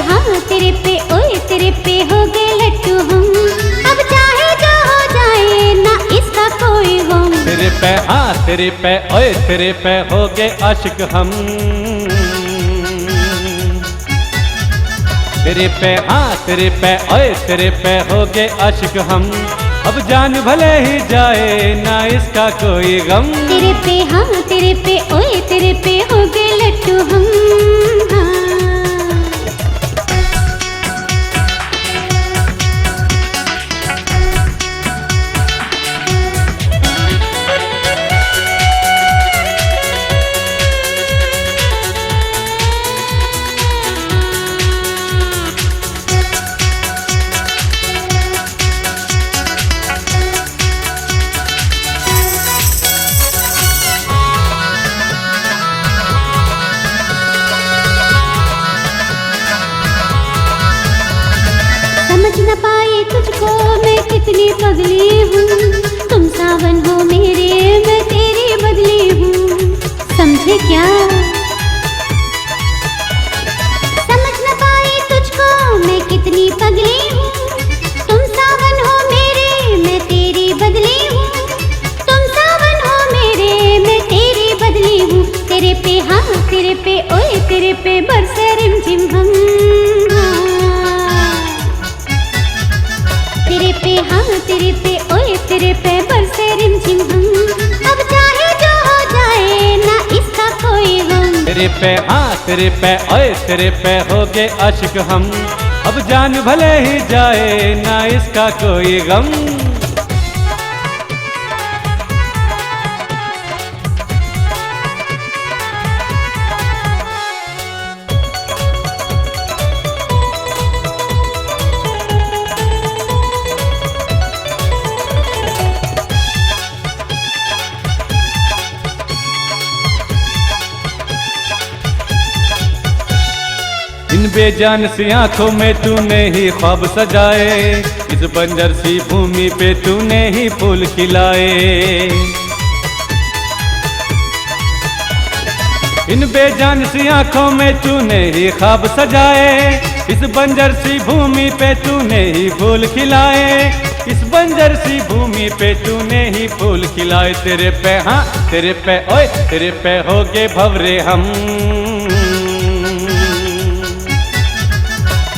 हाँ तेरे पे, ओए तेरे पे हो गए लट्टू हम। अब चाहे जो हो जाए ना इसका कोई गम। तेरे पे हाँ तेरे पे, ओए तेरे पे हो गए आशिक हम। तेरे पे हाँ तेरे पे, ओए तेरे पे हो गए आशिक हम। अब जान भले ही जाए ना इसका कोई गम। तेरे पे हाँ तेरे पे, ओए तेरे पे हो गए लट्टू हम। समझ न पाई तुझको मैं कितनी पगली हूँ। तुम सावन हो मेरे, मैं तेरी बदली हूँ। समझे क्या? समझ न पाई तुझको मैं कितनी पगली हूँ। तुम सावन हो मेरे, मैं तेरी बदली हूँ। तुम सावन हो मेरे, मैं तेरी बदली हूँ। तेरे पे हाँ तेरे पे, ओए तेरे पे बरसे रिमझिम हम। तेरे पे हाँ तेरे पे, ओए तेरे पे बरसे रिमझिम हम। अब चाहे जो हो जाए ना इसका कोई गम। तेरे पे हाँ तेरे पे, ओए तेरे पे हो गए आशिक हम। अब जान भले ही जाए ना इसका कोई गम। इन बेजान सी आंखों में तूने ही ख्वाब सजाए। इस बंजर सी भूमि पे तूने ही फूल खिलाए। इन बेजान सी आंखों में तूने ही ख्वाब सजाए। इस बंजर सी भूमि पे तूने ही फूल खिलाए। इस बंजर सी भूमि पे तूने ही फूल खिलाए। तेरे पे हाँ तेरे पे, ओए तेरे पे हो गए भंवरे हम।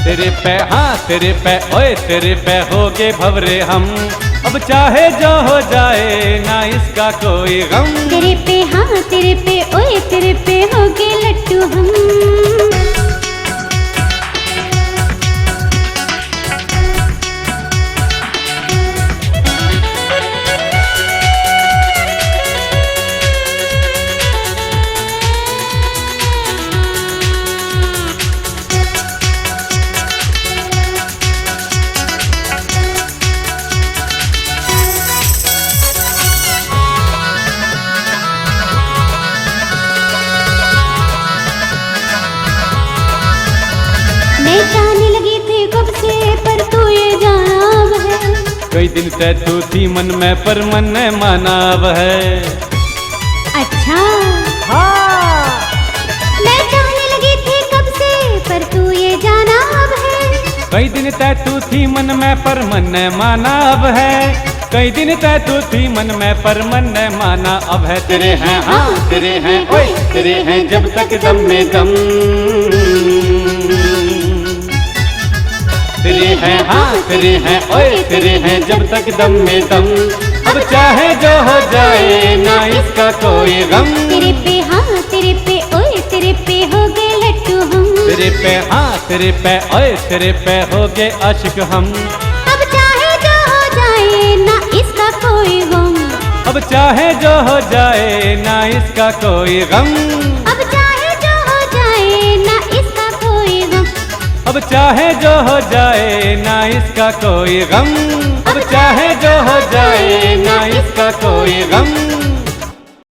तेरे पे हाँ तेरे पे, ओए तेरे पे हो गए भंवरे हम। अब चाहे जो हो जाए ना इसका कोई गम। तेरे पे हाँ तेरे पे, ओए तेरे पे हो गए लट्टू हम। मैं चाहने लगी थी कब से, पर तू ये जाना अब है। कई दिन से तू थी मन में, पर मन ने माना अब है। अच्छा हाँ मैं चाहने लगी थी कब से, पर तू ये जाना अब है। कई दिन से तू थी मन में, पर मन ने माना अब है। कई दिन से तू थी मन में, पर मन ने माना अब है। तेरे हैं हाँ तेरे हैं, ओए तेरे हैं जब तक दम में दम। तेरे हैं हाँ तेरे हैं, ओए तेरे हैं जब तक दम में दम। अब चाहे जो हो जाए ना इसका कोई गम। तेरे पे हाँ तेरे पे, ओए तेरे पे हो गए लट्टू हम। तेरे पे हाँ तेरे पे, ओए तेरे पे हो गए आशिक हम। अब चाहे जो हो जाए ना इसका कोई गम। अब चाहे जो हो जाए ना इसका कोई गम। अब चाहे जो हो जाए ना इसका कोई गम। अब चाहे जो हो जाए ना इसका कोई गम। अब चाहे जो हो जाए ना इसका कोई गम।